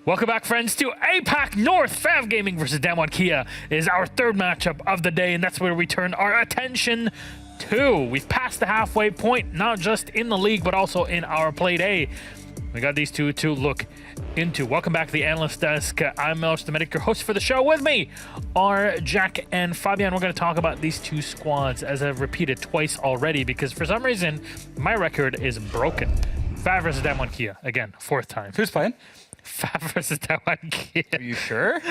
Welcome back, friends, to APAC North. FAV Gaming versus Damwon Kia is our third matchup of the day, and that's where we turn our attention to. We've passed the halfway point, not just in the league, but also in our Playday. We got these two to look into. Welcome back to the Analyst Desk. I'm Milos Dometic, your host for the show. With me are Jack and Fabian. We're going to talk about these two squads, as I've repeated twice already, because for some reason, my record is broken. FAV versus Damwon Kia. Again, fourth time. Who's playing? FAV versus Damwon Kia. Are you sure?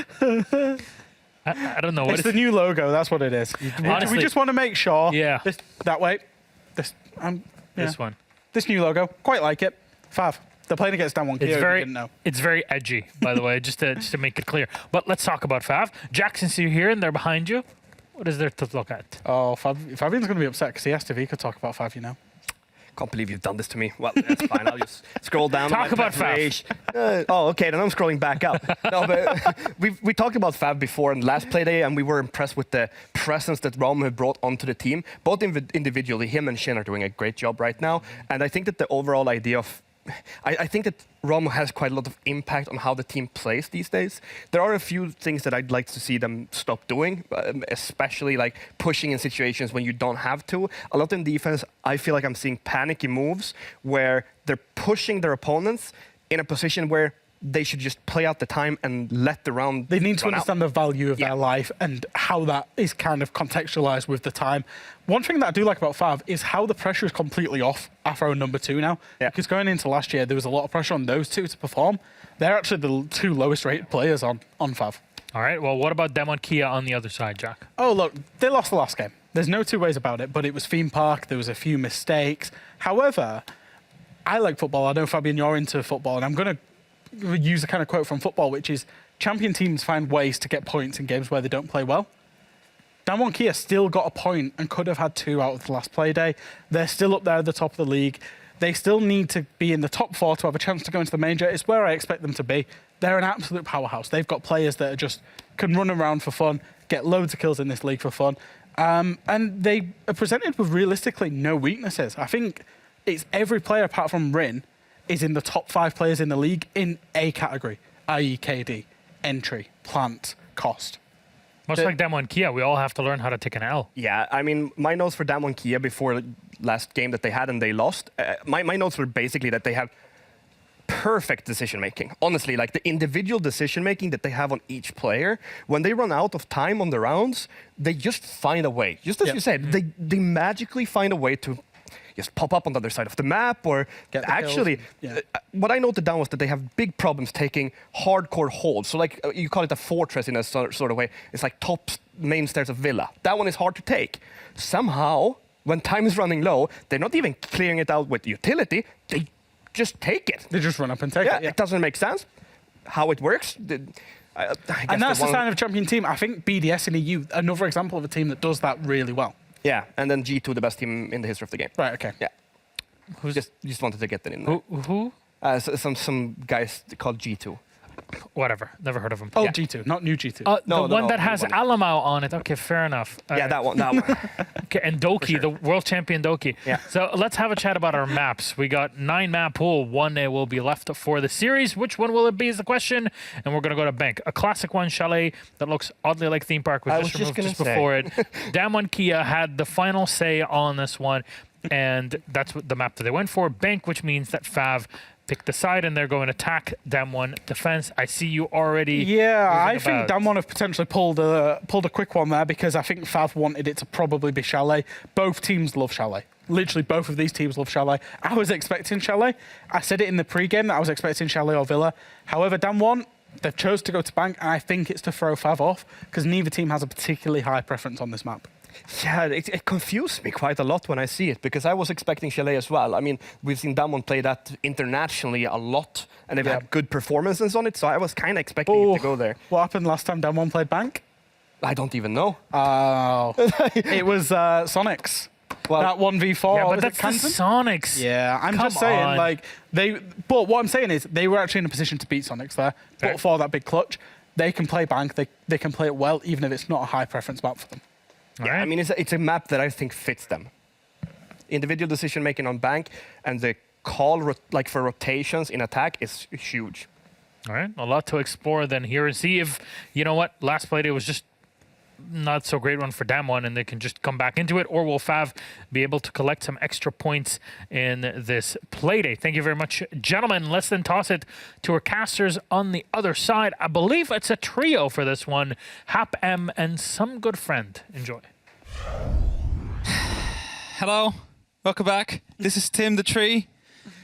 I don't know. It's the new logo. That's what it is. Honestly, we just want to make sure. Yeah. That way. This one. This new logo. Quite like it. FAV. They're playing against Damwon Kia. It's very edgy, by the way, just to make it clear. But let's talk about FAV. Jackson, see you here, and they're behind you. What is there to look at? Oh, Fabian's going to be upset because he asked if he could talk about FAV, you know. Can't believe you've done this to me. Well, that's fine. I'll just scroll down. Talk about FAV. Oh, okay. Then I'm scrolling back up. No, but we talked about FAV before in the last Playday, and we were impressed with the presence that Rom had brought onto the team. Both individually, him and Shin are doing a great job right now. And I think that the overall idea of I think that Rom has quite a lot of impact on how the team plays these days. There are a few things that I'd like to see them stop doing, especially like pushing in situations when you don't have to. A lot in defense, I feel like I'm seeing panicky moves where they're pushing their opponents in a position where they should just play out the time and let the round They need to understand the value of their life and how that is kind of contextualized with the time. One thing that I do like about FAV is how the pressure is completely off Afro number 2 now. Yeah. Because going into last year, there was a lot of pressure on those two to perform. They're actually the two lowest rated players on FAV. All right, well, what about Damwon Kia on the other side, Jack? Oh, look, they lost the last game. There's no two ways about it, but it was theme park. There was a few mistakes. However, I like football. I know, Fabian, you're into football, and I'm going to use a kind of quote from football, which is champion teams find ways to get points in games where they don't play well. Damwon Kia still got a point and could have had 2 out of the last play day. They're still up there at the top of the league. They still need to be in the top 4 to have a chance to go into the major. It's where I expect them to be. They're an absolute powerhouse. They've got players that are just can run around for fun, get loads of kills in this league for fun. And they are presented with realistically no weaknesses. I think it's every player apart from Rin is in the top 5 players in the league in a category, i.e. KD, entry, plant, cost. Much like Damwon Kia, we all have to learn how to take an L. Yeah, I mean, my notes for Damwon Kia before last game that they had and they lost, my notes were basically that they have perfect decision-making. Honestly, like the individual decision-making that they have on each player, when they run out of time on the rounds, they just find a way. Just as you said, they magically find a way to just pop up on the other side of the map, or actually, what I noted down was that they have big problems taking hardcore holds. So like, you call it a fortress in a sort of way. It's like top main stairs of Villa. That one is hard to take. Somehow, when time is running low, they're not even clearing it out with utility. They just take it. They just run up and take it. It doesn't make sense how it works. And that's the sign of a champion team. I think BDS in EU, another example of a team that does that really well. Yeah, and then G2, the best team in the history of the game. Right, okay. Yeah. Just wanted to get that in there. Who? Some guys called G2. Whatever. Never heard of him. Oh, yeah. G2, not new G2. The one that has Alamau on it. Okay, fair enough. Yeah, that one. Okay, and Doki, the world champion Doki. Yeah. So let's have a chat about our maps. We got 9-map pool. 1 will be left for the series. Which one will it be is the question. And we're going to go to Bank. A classic one, Chalet, that looks oddly like Theme Park, was just removed just before it. Damwon Kia had the final say on this one, and that's what the map that they went for. Bank, which means that FAV pick the side, and they're going to attack Damwon defense. I see you already. Yeah, I think Damwon have potentially pulled a quick one there, because I think FAV wanted it to probably be Chalet. Both teams love Chalet. Literally, both of these teams love Chalet. I was expecting Chalet. I said it in the pre-game that I was expecting Chalet or Villa. However, Damwon, they've chose to go to Bank, and I think it's to throw FAV off, because neither team has a particularly high preference on this map. Yeah, it confused me quite a lot when I see it, because I was expecting Chalet as well. I mean, we've seen Damwon play that internationally a lot, and they've had good performances on it, so I was kind of expecting it to go there. What happened last time Damwon played Bank? I don't even know. Oh, it was Sonics. Well, that 1v4. Yeah, but that's the Sonics. Yeah, I'm just saying, like, but what I'm saying is, they were actually in a position to beat Sonics there, but for that big clutch, they can play Bank, they can play it well, even if it's not a high preference map for them. Yeah, I mean, it's a map that I think fits them. Individual decision-making on Bank, and the call like for rotations in attack is huge. All right, a lot to explore then here and see if, you know what, last Playday was just not so great one for Damwon and they can just come back into it, or will FAV be able to collect some extra points in this Playday? Thank you very much, gentlemen. Let's then toss it to our casters on the other side. I believe it's a trio for this one. Hap M and some good friend. Enjoy. Hello, welcome back. This is Tim the Tree.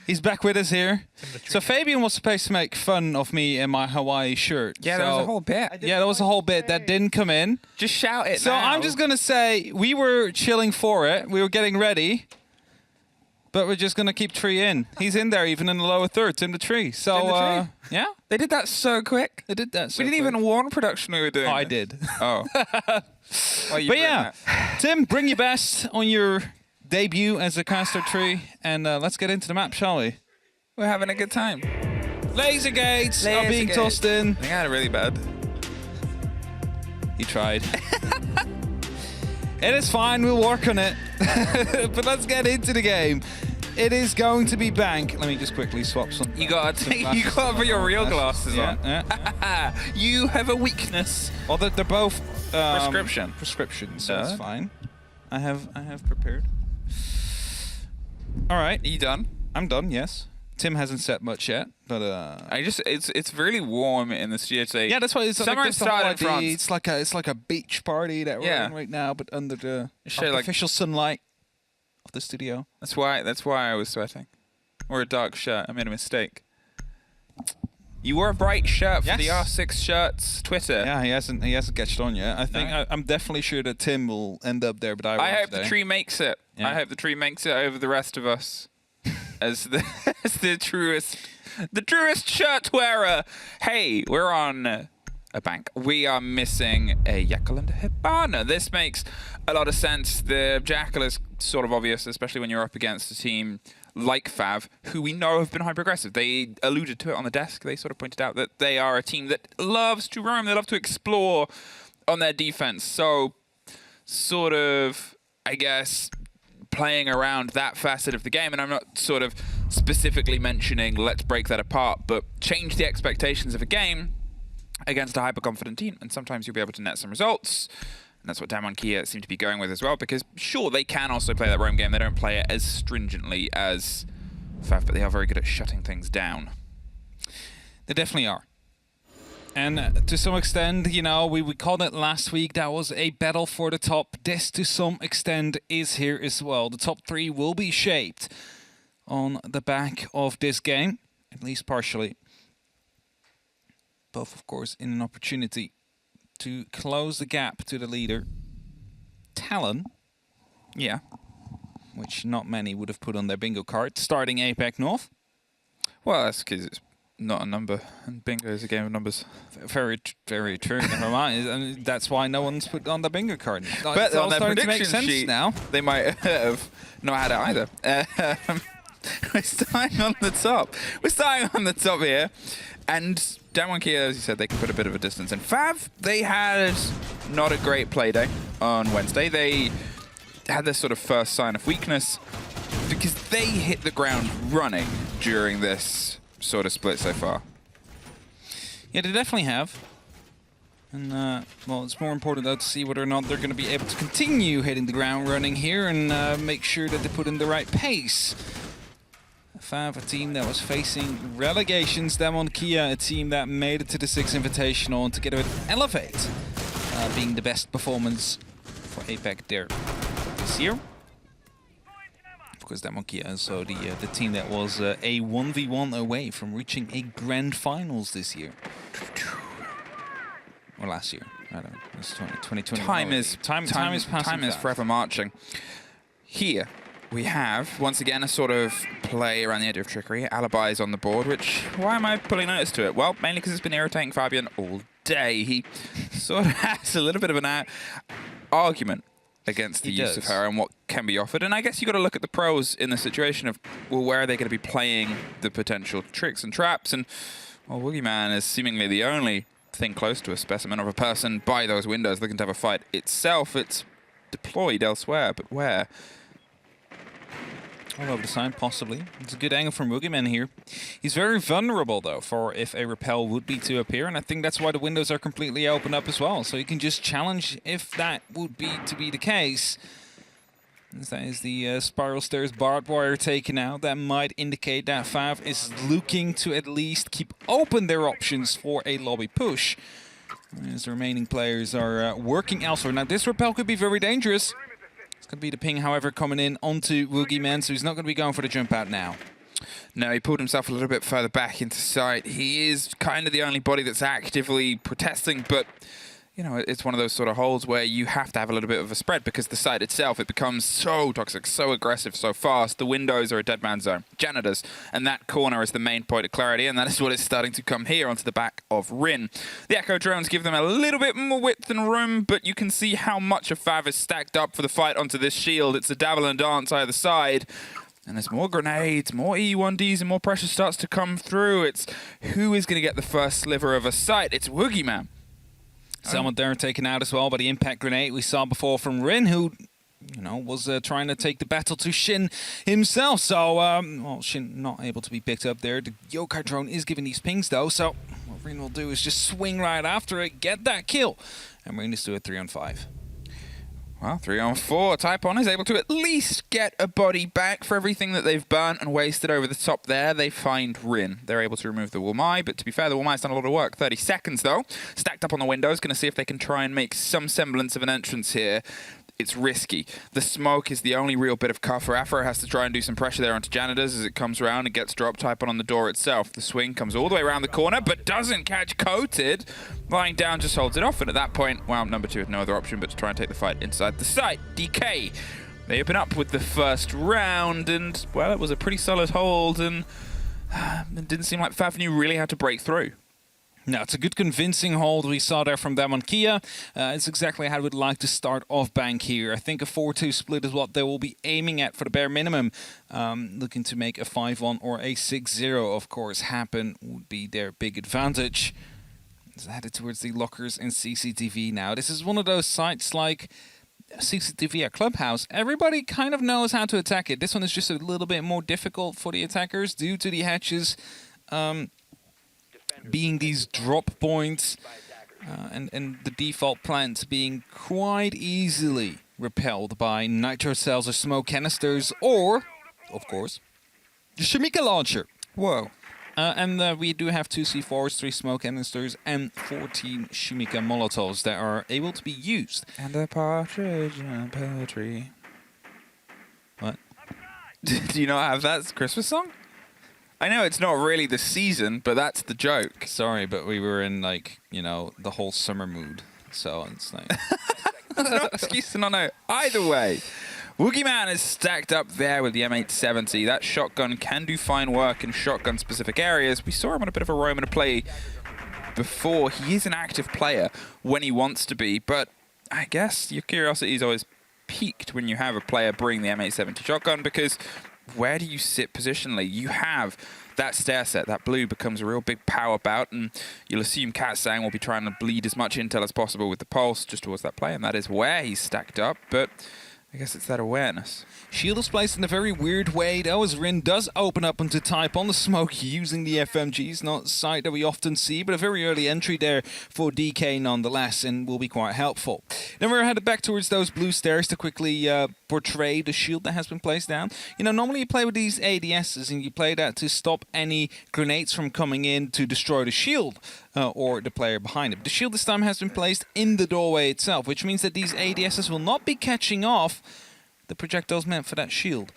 He's back with us here. So Fabian was supposed to make fun of me in my Hawaii shirt. Yeah, so, that was a whole bit. Yeah, that was a whole bit that didn't come in. Just shout it So now. I'm just going to say we were chilling for it. We were getting ready. But we're just going to keep Tree in. He's in there even in the lower third, Tim the Tree. So, Tim the Tree? yeah. They did that so quick. They did that so We didn't quick. even warn production we were doing Oh, I this. did. Oh. Well, you But ruined yeah, that. Tim, bring your best on your debut as a caster Tree. And let's get into the map, shall we? We're having a good time. Laser gates are Laser being gates. tossed in. I think I had it really bad. He tried. It is fine, we'll work on it. But let's get into the game. It is going to be bank. Let me just quickly swap some. You gotta put your real glasses on. Yeah. You have a weakness. Well, they're both Prescription. prescriptions, so Yeah. that's fine. I have prepared. All right, Are you done? I'm done. Yes. Tim hasn't set much yet, but It's really warm in the studio today. yeah, that's why it's Summer like this the whole started in idea. France. It's like a beach party that we're Yeah. in right now, but under the Show, like- artificial sunlight of the studio. That's why I was sweating. Or a dark shirt. I made a mistake. You wore a bright shirt for the Yes. R6 shirts Twitter. Yeah, he hasn't catched on yet. I think No. I'm definitely sure that Tim will end up there, but I I won't hope today. the tree makes it. Yeah. I hope the tree makes it over the rest of us as the truest shirt wearer. Hey, we're on a bank. We are missing a Jackal and a Hibana. This makes a lot of sense. The Jackal is sort of obvious, especially when you're up against a team like FAV, who we know have been high progressive. They alluded to it on the desk. They sort of pointed out that they are a team that loves to roam. They love to explore on their defense. So, sort of, I guess, playing around that facet of the game, and I'm not sort of specifically mentioning let's break that apart, but change the expectations of a game against a hyper-confident team, and sometimes you'll be able to net some results. And that's what Damwon Kia seem to be going with as well, because sure, they can also play that roam game. They don't play it as stringently as FAV, but they are very good at shutting things down. They definitely are. And to some extent, you know, we called it last week, that was a battle for the top. This, to some extent, is here as well. The top three will be shaped on the back of this game, at least partially. Both, of course, in an opportunity to close the gap to the leader, Talon, Yeah. which not many would have put on their bingo card, starting APAC North. Well, that's because it's not a number, and bingo is a game of numbers. Very true. Never mind. And that's why no one's put on the bingo card. But It's all on their starting to make prediction sense sheet, now. they might have not had it either. We're starting on the top. We're starting on the top here. And Damwon Kia, as you said, they can put a bit of a distance in. FAV, they had not a great play day on Wednesday. They had this sort of first sign of weakness because they hit the ground running during this sort of split so far. Yeah, they definitely have. And, well, it's more important, though, to see whether or not they're going to be able to continue hitting the ground running here and make sure that they put in the right pace. FAV, a team that was facing relegations. Damwon Kia, a team that made it to the 6th Invitational, and together with Elevate, being the best performance for APAC there this year. Of course, Damwon Kia is also the team that was a 1v1 away from reaching a grand finals this year. Or last year. I don't know. It's 2020. Time is passing fast. forever marching. Here we have once again a sort of play around the idea of trickery. Alibis on the board, which why am I pulling notice to it? Well, mainly because it's been irritating Fabian all day. He sort of has a little bit of an argument against the use of her and what can be offered. And I guess you got to look at the pros in the situation of, well, where are they going to be playing the potential tricks and traps? And well, Woogieman is seemingly the only thing close to a specimen of a person by those windows looking to have a fight itself. It's deployed elsewhere, but where? All over the side, possibly. It's a good angle from Boogeyman here. He's very vulnerable, though, for if a repel would be to appear, and I think that's why the windows are completely open up as well. So you can just challenge if that would be to be the case. As that is the spiral stairs barbed wire taken out. That might indicate that FAV is looking to at least keep open their options for a lobby push. As the remaining players are working elsewhere. Now, this repel could be very dangerous. Could be the ping, however, coming in onto Woogieman, so he's not going to be going for the jump out now. No, he pulled himself a little bit further back into sight. He is kind of the only body that's actively protesting, but you know, it's one of those sort of holes where you have to have a little bit of a spread because the site itself, it becomes so toxic, so aggressive, so fast. The windows are a dead man zone. Janitors, and that corner is the main point of clarity, and that is what is starting to come here onto the back of Rin. The Echo drones give them a little bit more width and room, but you can see how much of FAV is stacked up for the fight onto this shield. It's a dabble and dance either side. And there's more grenades, more E1Ds, and more pressure starts to come through. It's who is going to get the first sliver of a site? It's Woogieman. Someone there taken out as well by the impact grenade we saw before from Rin, who, you know, was trying to take the battle to Shin himself. So, well, Shin not able to be picked up there. The Yokai drone is giving these pings, though. So what Rin will do is just swing right after it, get that kill. And Rin is to a 3-on-5. Well, 3-on-4. Typon is able to at least get a body back for everything that they've burnt and wasted over the top there. They find Rin. They're able to remove the Wulmai, but to be fair, the Wulmai's done a lot of work. 30 seconds, though. Stacked up on the windows. Going to see if they can try and make some semblance of an entrance here. It's risky. The smoke is the only real bit of cover. Afro has to try and do some pressure there onto Janitors as it comes around and gets dropped. Typon on the door itself. The swing comes all the way around the corner, but doesn't catch Coated. Lying down just holds it off, and at that point, well, number 2 had no other option but to try and take the fight inside the site. DK, they open up with the first round, and, well, it was a pretty solid hold, and it didn't seem like FAV knew really how to break through. No, it's a good convincing hold we saw there from Damon Kia. It's exactly how we'd like to start off Bank here. I think a 4-2 split is what they will be aiming at for the bare minimum. Looking to make a 5-1 or a 6-0, of course, happen would be their big advantage. It's headed towards the lockers and CCTV now. This is one of those sites like CCTV at Clubhouse. Everybody kind of knows how to attack it. This one is just a little bit more difficult for the attackers due to the hatches. Being these drop points and the default plants being quite easily repelled by nitro cells or smoke canisters or, of course, the Shimika launcher. Whoa. And we do have 2 C4s, 3 smoke canisters, and 14 Shimika Molotovs that are able to be used. And a partridge in a pear tree. What? Do you not have that Christmas song? I know it's not really the season, but that's the joke. Sorry, but we were in, like, you know, the whole summer mood. So it's like... There's no excuse to not know. Either way, Woogieman is stacked up there with the M870. That shotgun can do fine work in shotgun-specific areas. We saw him on a bit of a roam and a play before. He is an active player when he wants to be, but I guess your curiosity is always piqued when you have a player bring the M870 shotgun, because where do you sit positionally? You have that stair set. That blue becomes a real big power bout, and you'll assume Kat Sang will be trying to bleed as much intel as possible with the pulse just towards that play, and that is where he's stacked up, but I guess it's that awareness. Shield is placed in a very weird way, though, as Rin does open up onto Type on the smoke using the FMGs. Not a sight that we often see, but a very early entry there for DK nonetheless, and will be quite helpful. Then we're headed back towards those blue stairs to quickly portray the shield that has been placed down. You know, normally you play with these ADSs, and you play that to stop any grenades from coming in to destroy the shield or the player behind it. The shield this time has been placed in the doorway itself, which means that these ADSs will not be catching off the projectiles meant for that shield,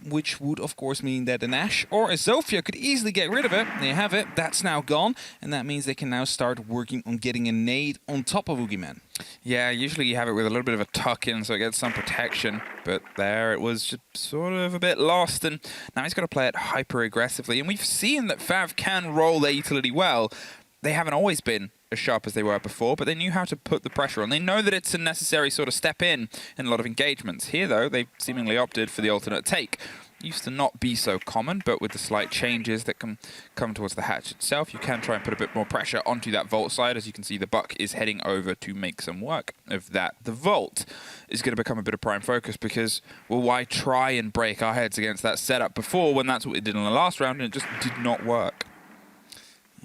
which would of course mean that an Ashe or a Zofia could easily get rid of it. There you have it, that's now gone, and that means they can now start working on getting a nade on top of Woogieman. Yeah, usually you have it with a little bit of a tuck in so it gets some protection, but there it was just sort of a bit lost, and now he's got to play it hyper aggressively, and we've seen that FAV can roll their utility well. They haven't always been as sharp as they were before, but they knew how to put the pressure on. They know that it's a necessary sort of step in a lot of engagements. Here, though, they've seemingly opted for the alternate take. used to not be so common, but with the slight changes that can come towards the hatch itself, you can try and put a bit more pressure onto that vault side. As you can see, the Buck is heading over to make some work of that. The vault is going to become a bit of prime focus because, well, why try and break our heads against that setup before when that's what we did in the last round and it just did not work?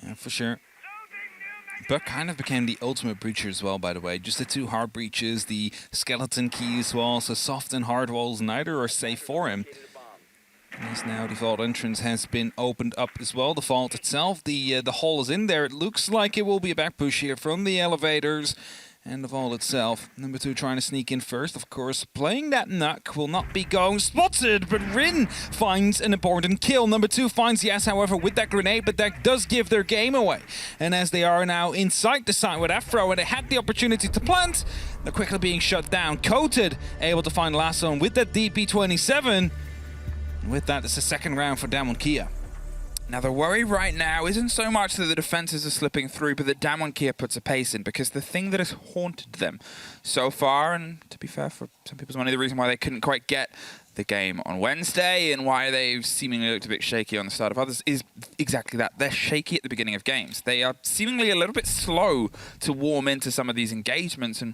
Yeah, for sure. Buck kind of became the ultimate breacher as well, by the way. Just the 2 hard breaches, the skeleton key as well, so soft and hard walls neither are safe for him. As now the vault entrance has been opened up as well. The vault itself, the hole is in there. It looks like it will be a back push here from the elevators. And the vault itself. Number 2 trying to sneak in first. Of course, playing that knuck will not be going spotted, but Rin finds an important kill. Number 2 finds Yes, however, with that grenade, but that does give their game away. And as they are now inside the site with Afro, and they had the opportunity to plant, they're quickly being shut down. Coated, able to find last zone with that DP27. And with that, it's the second round for Damwon Kia. Now, the worry right now isn't so much that the defenses are slipping through, but that Damwon Kia puts a pace in, because the thing that has haunted them so far, and to be fair, for some people's money, the reason why they couldn't quite get the game on Wednesday and why they seemingly looked a bit shaky on the start of others is exactly that. They're shaky at the beginning of games. They are seemingly a little bit slow to warm into some of these engagements, and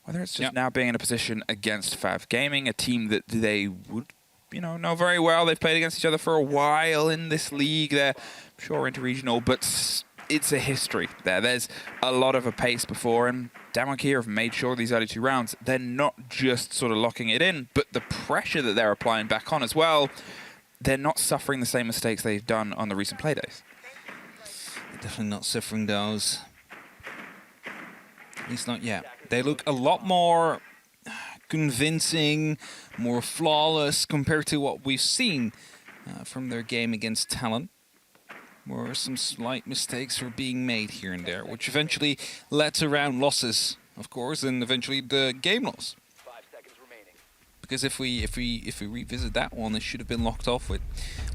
whether it's just now being in a position against FAV Gaming, a team that they would know very well. They've played against each other for a while in this league. They're sure interregional, but it's a history there. There's a lot of a pace before, and Damwon Kia have made sure these early 2 rounds, they're not just sort of locking it in, but the pressure that they're applying back on as well, they're not suffering the same mistakes they've done on the recent Playdays. They're definitely not suffering those. At least not yet. They look a lot more convincing, more flawless compared to what we've seen from their game against Talon, where some slight mistakes were being made here and there, which eventually led to round losses, of course, and eventually the game loss. Because if we revisit that one, it should have been locked off with,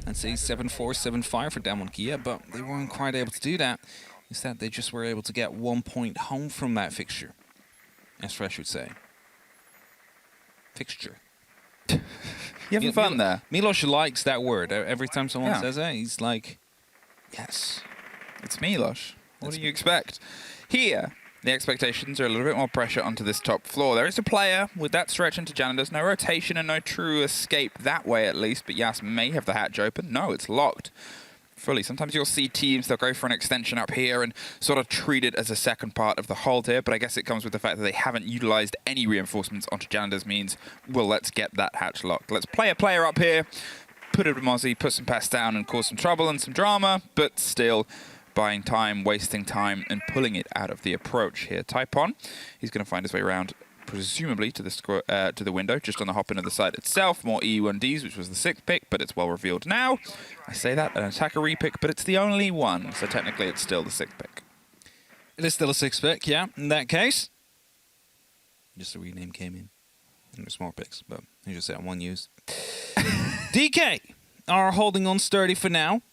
let's say, 7-4, 7-5 for Damwon Kia, but they weren't quite able to do that. Instead, they just were able to get 1 point home from that fixture, as Fresh would say. Fixture. You having fun there? Milos likes that word. Every time someone says it, he's like, yes. It's Milos. What do you expect? Here, the expectations are a little bit more pressure onto this top floor. There is a player with that stretch into janitors. No rotation and no true escape that way, at least. But Yas may have the hatch open. No, it's locked fully. Sometimes you'll see teams, they'll go for an extension up here and sort of treat it as a second part of the hold here, but I guess it comes with the fact that they haven't utilized any reinforcements onto janitors means, well, let's get that hatch locked. Let's play a player up here, put it with Mozzie, put some pass down and cause some trouble and some drama, but still buying time, wasting time, and pulling it out of the approach here. Typon, he's going to find his way around presumably to the window, just on the hop-in of the site itself. More E1Ds, which was the 6th pick, but it's well revealed now. I say that, an attacker repick, but it's the only one, so technically it's still the 6th pick. It is still a 6th pick, yeah, in that case. Just a rename came in. And there's more picks, but you just said one used. DK are holding on sturdy for now.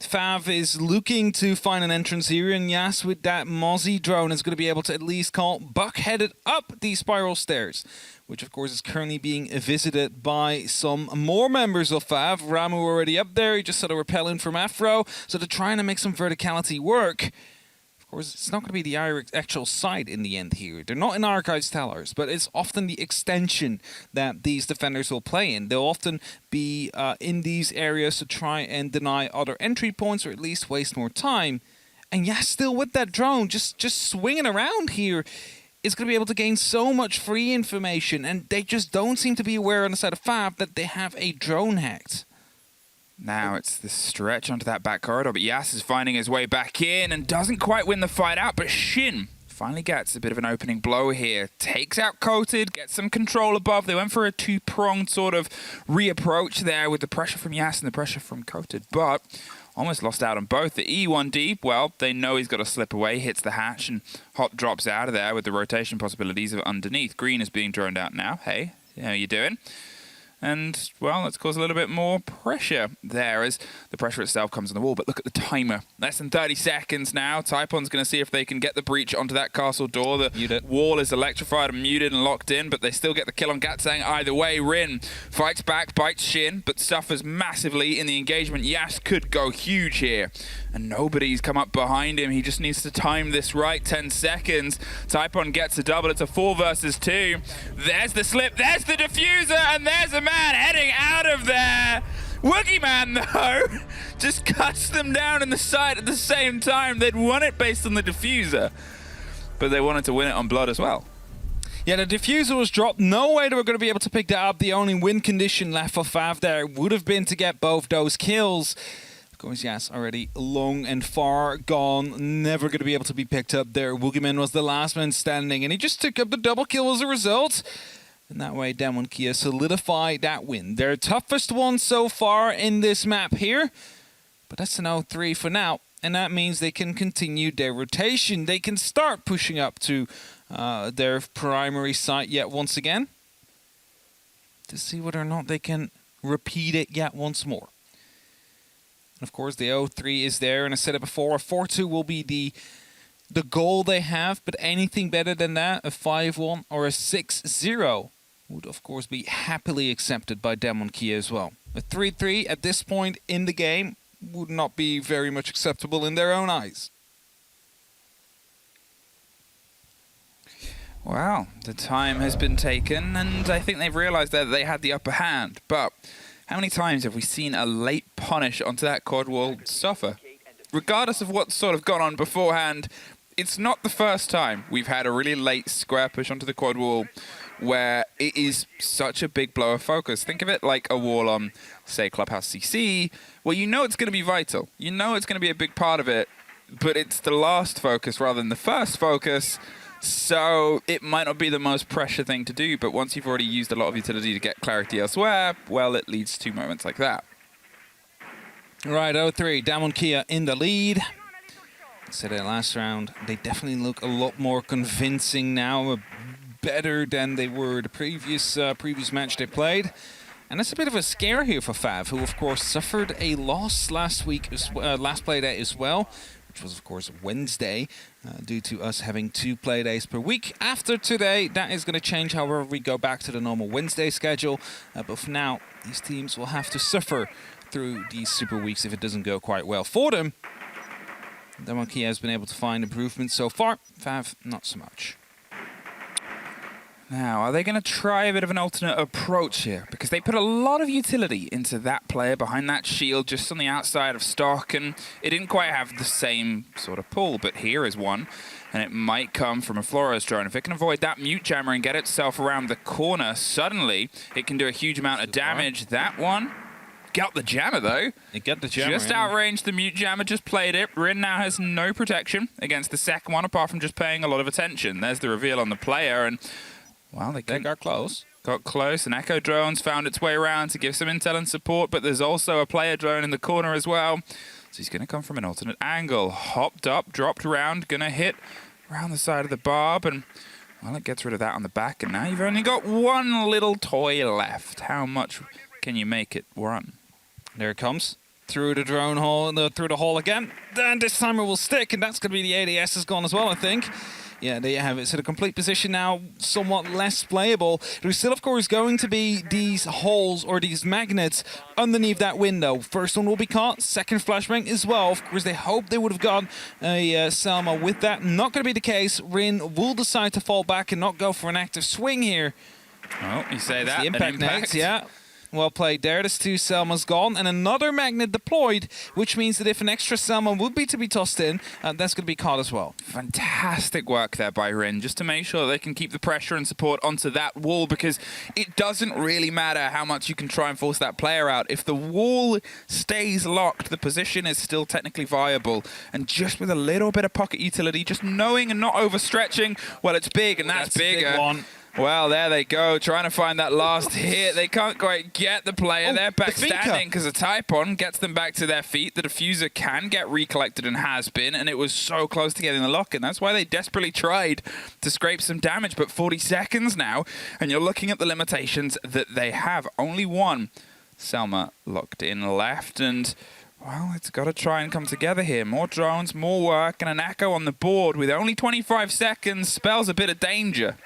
FAV is looking to find an entrance here, and Yas with that Mozzie drone is going to be able to at least call Buck headed up these spiral stairs, which of course is currently being visited by some more members of FAV. Ramu already up there, he just sort of repelling from Afro, so they're trying to make some verticality work. Of course, it's not going to be the actual site in the end here. They're not in Archives Tellers, but it's often the extension that these defenders will play in. They'll often be in these areas to try and deny other entry points, or at least waste more time. And yeah, still with that drone, just swinging around here, is going to be able to gain so much free information, and they just don't seem to be aware on the side of FAV that they have a drone hacked. Now it's the stretch onto that back corridor, but Yas is finding his way back in and doesn't quite win the fight out, but Shin finally gets a bit of an opening blow here. Takes out Coated, gets some control above. They went for a two-pronged sort of reapproach there with the pressure from Yas and the pressure from Coated, but almost lost out on both. The E1D, well, they know he's got to slip away, hits the hatch, and Hop drops out of there with the rotation possibilities of underneath. Green is being droned out now. Hey, how you doing? And, well, let's cause a little bit more pressure there as the pressure itself comes on the wall. But look at the timer. Less than 30 seconds now. Taipon's going to see if they can get the breach onto that castle door. The wall is electrified and muted and locked in, but they still get the kill on Gatsang either way. Rin fights back, bites Shin, but suffers massively in the engagement. Yas could go huge here. And nobody's come up behind him. He just needs to time this right. 10 seconds. Taipon gets a double. It's a 4 versus 2. There's the slip. There's the diffuser. And there's a man heading out of there. Woogie Man, though, just cuts them down in the side at the same time. They'd won it based on the diffuser, but they wanted to win it on blood as well. Yeah, the diffuser was dropped. No way they were going to be able to pick that up. The only win condition left for FAV there would have been to get both those kills. Of course, yes, already long and far gone. Never going to be able to be picked up there. Woogieman was the last man standing, and he just took up the double kill as a result. And that way, Damwon Kia solidified that win. Their toughest one so far in this map here. But that's an 0-3 for now. And that means they can continue their rotation. They can start pushing up to their primary site yet once again. To see whether or not they can repeat it yet once more. And of course, the 0-3 is there. And I said it before, a 4-2 will be the goal they have. But anything better than that, a 5-1 or a 6-0, would of course be happily accepted by Damwon Kia as well. A 3-3 at this point in the game would not be very much acceptable in their own eyes. Well, the time has been taken, and I think they've realized that they had the upper hand. But how many times have we seen a late punish onto that quad wall suffer? Regardless of what's sort of gone on beforehand, it's not the first time we've had a really late square push onto the quad wall where it is such a big blow of focus. Think of it like a wall on, say, Clubhouse CC, where you know it's going to be vital. You know it's going to be a big part of it, but it's the last focus rather than the first focus. So it might not be the most pressure thing to do, but once you've already used a lot of utility to get clarity elsewhere, well, it leads to moments like that. Right, 0-3, Damwon Kia in the lead. Said it last round, they definitely look a lot more convincing now, better than they were the previous match they played. And that's a bit of a scare here for FAV, who of course suffered a loss last week, last Playday as well, which was of course Wednesday, due to us having 2 Playdays per week. After today, that is going to change, however, we go back to the normal Wednesday schedule. But for now, these teams will have to suffer through these super weeks if it doesn't go quite well for them. Damwon Kia has been able to find improvements so far. FAV, not so much. Now, are they going to try a bit of an alternate approach here? Because they put a lot of utility into that player behind that shield just on the outside of stock, and it didn't quite have the same sort of pull, but here is one, and it might come from a Flores drone. If it can avoid that mute jammer and get itself around the corner, suddenly it can do a huge amount of damage. That one got the jammer, though. It got the jammer. Just outranged the mute jammer, just played it. Rin now has no protection against the second one, apart from just paying a lot of attention. There's the reveal on the player, and well, they got close. Got close. An Echo drone's found its way around to give some intel and support, but there's also a player drone in the corner as well. So he's going to come from an alternate angle. Hopped up, dropped around, going to hit around the side of the barb, and well, it gets rid of that on the back, and now you've only got one little toy left. How much can you make it run? There it comes. Through the drone hole, through the hole again. And this time it will stick, and that's going to be the ADS is gone as well, I think. Yeah, there you have it. So the complete position now somewhat less playable. There's still, of course, going to be these holes or these magnets underneath that window. First one will be caught. Second flashbang as well. Of course, they hope they would have gotten a Selma with that. Not going to be the case. Rin will decide to fall back and not go for an active swing here. Oh, you say that. The impact nades, yeah. Well played there. There's 2 Selmas gone and another magnet deployed, which means that if an extra Selma would be to be tossed in, that's going to be caught as well. Fantastic work there by Rin, just to make sure they can keep the pressure and support onto that wall, because it doesn't really matter how much you can try and force that player out. If the wall stays locked, the position is still technically viable. And just with a little bit of pocket utility, just knowing and not overstretching, well, it's big, and that's bigger. A big one. Well, there they go, trying to find that last hit. They can't quite get the player. They're back standing because the Typon gets them back to their feet. The diffuser can get recollected and has been, and it was so close to getting the lock, and that's why they desperately tried to scrape some damage. But 40 seconds now, and you're looking at the limitations that they have. Only one Selma locked in left, and well, it's got to try and come together here. More drones, more work, and an Echo on the board with only 25 seconds spells a bit of danger.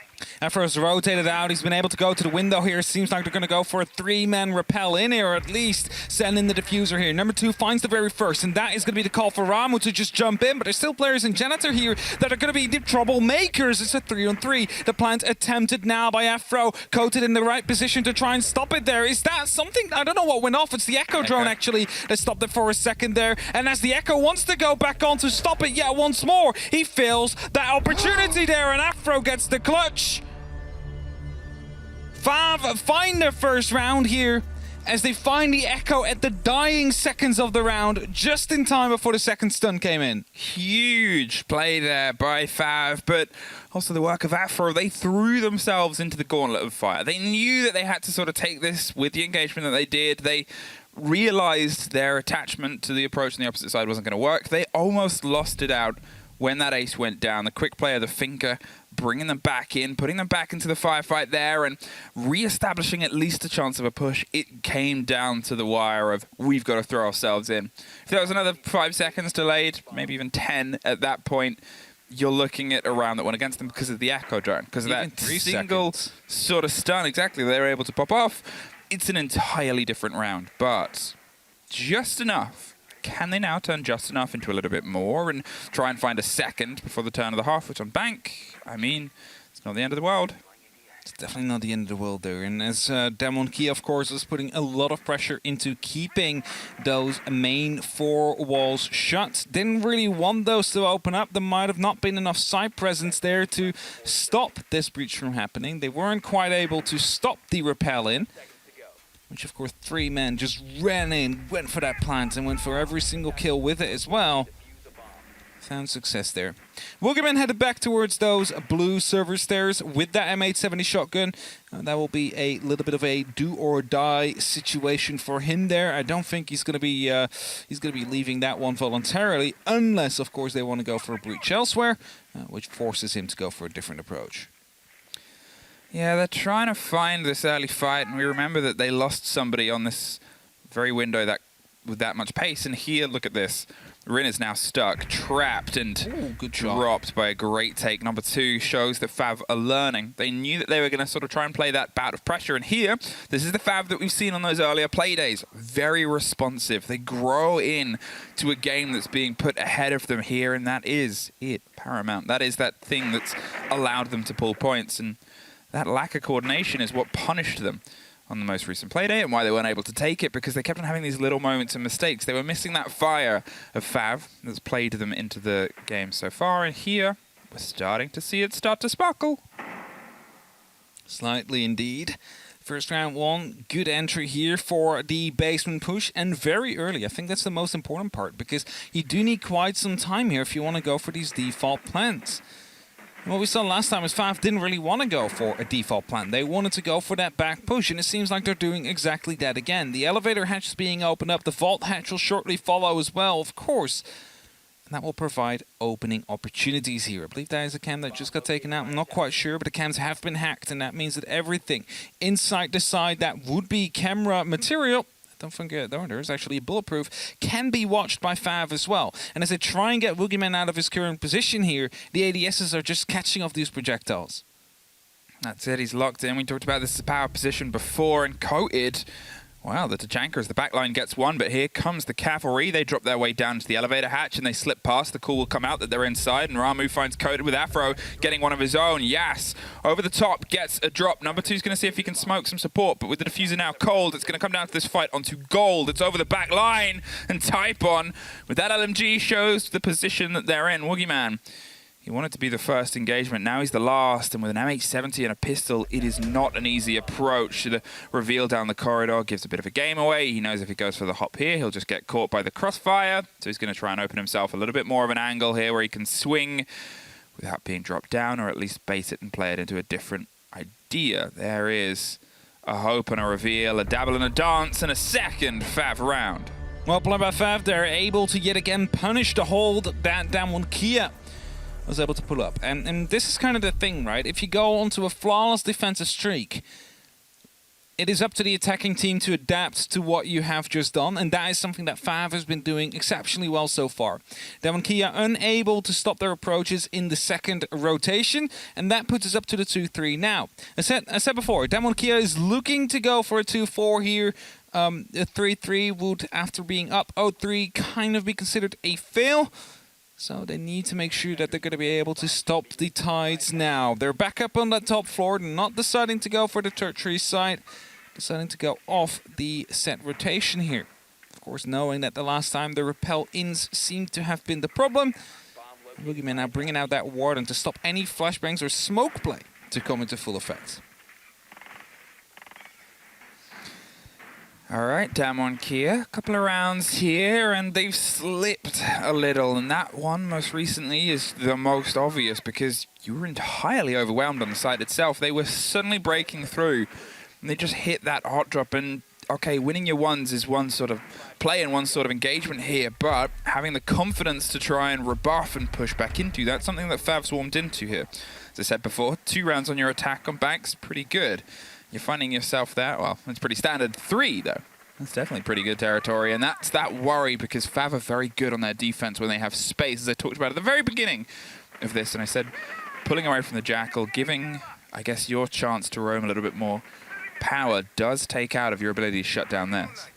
Afro's rotated out. He's been able to go to the window here. Seems like they're going to go for a 3-man rappel in here, or at least send in the diffuser here. Number 2 finds the very first, and that is going to be the call for Ramu to just jump in. But there's still players in Janitor here that are going to be the troublemakers. It's a 3-on-3. The plant attempted now by Afro. Coated in the right position to try and stop it there. Is that something? I don't know what went off. It's the Echo drone, actually, that stopped it for a second there. And as the Echo wants to go back on to stop it yet once more, he fails that opportunity there, and Afro gets the clutch. FAV find their first round here as they find the Echo at the dying seconds of the round, just in time before the second stun came in. Huge play there by FAV, but also the work of Afro. They threw themselves into the gauntlet of fire. They knew that they had to sort of take this with the engagement that they did. They realized their attachment to the approach on the opposite side wasn't going to work. They almost lost it out when that ace went down. The quick play of the Finker, bringing them back in, putting them back into the firefight there, and re-establishing at least a chance of a push. It came down to the wire of, we've got to throw ourselves in. If there was another 5 seconds delayed, maybe even 10 at that point, you're looking at a round that went against them because of the Echo drone, because of even that 3 single seconds. sort of stun. Exactly, they were able to pop off. It's an entirely different round, but just enough. Can they now turn just enough into a little bit more and try and find a second before the turn of the half, which on Bank, I mean, it's not the end of the world. It's definitely not the end of the world there. And as Demon Key, of course, is putting a lot of pressure into keeping those main 4 walls shut. Didn't really want those to open up. There might have not been enough side presence there to stop this breach from happening. They weren't quite able to stop the rappel in, which of course 3 men just ran in, went for that plant, and went for every single kill with it as well. Found success there. Woogieman headed back towards those blue server stairs with that M870 shotgun. That will be a little bit of a do or die situation for him there. I don't think he's going to be leaving that one voluntarily, unless of course they want to go for a breach elsewhere, which forces him to go for a different approach. Yeah, they're trying to find this early fight, and we remember that they lost somebody on this very window that with that much pace. And here, look at this. Rin is now stuck, trapped, and good job. dropped by a great take. Number 2 shows that FAV are learning. They knew that they were going to sort of try and play that bout of pressure. And here, this is the FAV that we've seen on those earlier play days. Very responsive. They grow in to a game that's being put ahead of them here, and that is it, paramount. That is that thing that's allowed them to pull points. And that lack of coordination is what punished them on the most recent Playday, and why they weren't able to take it, because they kept on having these little moments and mistakes. They were missing that fire of FAV that's played them into the game so far, and here we're starting to see it start to sparkle. Slightly indeed. First round won. Good entry here for the basement push, and very early. I think that's the most important part, because you do need quite some time here if you want to go for these default plants. What we saw last time is FAV didn't really want to go for a default plant. They wanted to go for that back push, and it seems like they're doing exactly that again. The elevator hatch is being opened up. The vault hatch will shortly follow as well, of course. And that will provide opening opportunities here. I believe that is a cam that just got taken out. I'm not quite sure, but the cams have been hacked, and that means that everything inside the side that would be camera material, don't forget, though, there's actually bulletproof, can be watched by FAV as well. And as they try and get Woogieman out of his current position here, the ADSs are just catching off these projectiles. That's it, he's locked in. We talked about this power position before, and coated. Wow, the Tajankers, the backline gets one, but here comes the cavalry. They drop their way down to the elevator hatch, and they slip past. The call will come out that they're inside, and Ramu finds Coated with Afro, getting one of his own. Yas, over the top, gets a drop. Number 2's going to see if he can smoke some support, but with the diffuser now cold, it's going to come down to this fight onto gold. It's over the back line, and Typon, with that LMG, shows the position that they're in. Woogieman, he wanted to be the first engagement. Now he's the last, and with an M870 and a pistol, it is not an easy approach. The reveal down the corridor gives a bit of a game away. He knows if he goes for the hop here, he'll just get caught by the crossfire. So he's going to try and open himself a little bit more of an angle here where he can swing without being dropped down, or at least bait it and play it into a different idea. There is a hope and a reveal, a dabble and a dance, and a second FAV round. Well played by FAV. They're able to yet again punish the hold that Damwon Kia was able to pull up. And this is kind of the thing, right? If you go onto a flawless defensive streak, it is up to the attacking team to adapt to what you have just done, and that is something that FAV has been doing exceptionally well so far. Damwon Kia unable to stop their approaches in the second rotation, and that puts us up to the 2-3 now. As I said before, Damwon Kia is looking to go for a 2-4 here. A 3-3 would, after being up 0-3, kind of be considered a fail. So they need to make sure that they're going to be able to stop the tides now. They're back up on that top floor, not deciding to go for the tertiary side, deciding to go off the set rotation here. Of course, knowing that the last time the repel ins seemed to have been the problem. Boogeyman now bringing out that warden to stop any flashbangs or smoke play to come into full effect. All right, Damwon Kia, a couple of rounds here, and they've slipped a little. And that one, most recently, is the most obvious because you were entirely overwhelmed on the side itself. They were suddenly breaking through, and they just hit that hot drop. And, okay, winning your ones is one sort of play and one sort of engagement here, but having the confidence to try and rebuff and push back into, that's something that FAV's warmed into here. As I said before, 2 rounds on your attack on bank's pretty good. You're finding yourself there, well, it's pretty standard. 3, though. That's definitely pretty good territory, and that's that worry because FAV are very good on their defense when they have space, as I talked about at the very beginning of this. And I said, pulling away from the Jackal, giving, I guess, your chance to roam a little bit more power does take out of your ability to shut down theirs.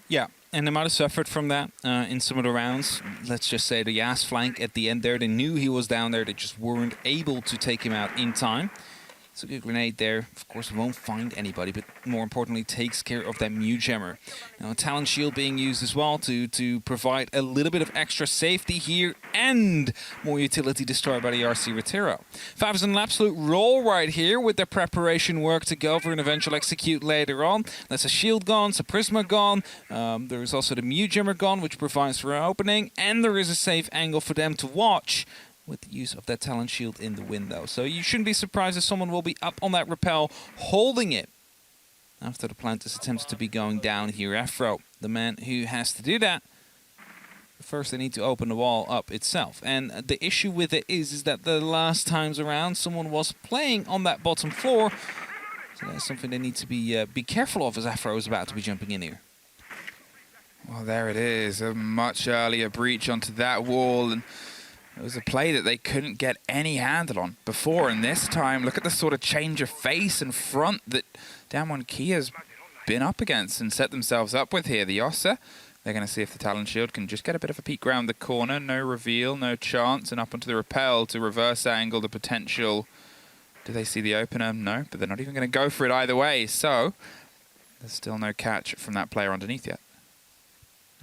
Yeah, and they might have suffered from that in some of the rounds. Let's just say the Yas flank at the end there, they knew he was down there, they just weren't able to take him out in time. So a grenade there, of course, won't find anybody, but more importantly, takes care of that Mew Gemmer. Now, a Talon Shield being used as well to provide a little bit of extra safety here and more utility destroyed by the RC Retiro. FAV's in an absolute roll right here with their preparation work to go for an eventual execute later on. That's a shield gone, a Prisma gone, there's also the Mew Gemmer gone, which provides for an opening, and there is a safe angle for them to watch with the use of that Talon Shield in the window. So you shouldn't be surprised if someone will be up on that rappel, holding it after the plant is attempted to be going down here. Afro, the man who has to do that. First, they need to open the wall up itself. And the issue with it is that the last times around, someone was playing on that bottom floor. So that's something they need to be careful of as Afro is about to be jumping in here. Well, there it is. A much earlier breach onto that wall. And it was a play that they couldn't get any handle on before, and this time, look at the sort of change of face and front that Damwon Kia's been up against and set themselves up with here. The Yossa, they're going to see if the Talon Shield can just get a bit of a peek around the corner. No reveal, no chance, and up onto the rappel to reverse angle the potential. Do they see the opener? No, but they're not even going to go for it either way, so there's still no catch from that player underneath yet.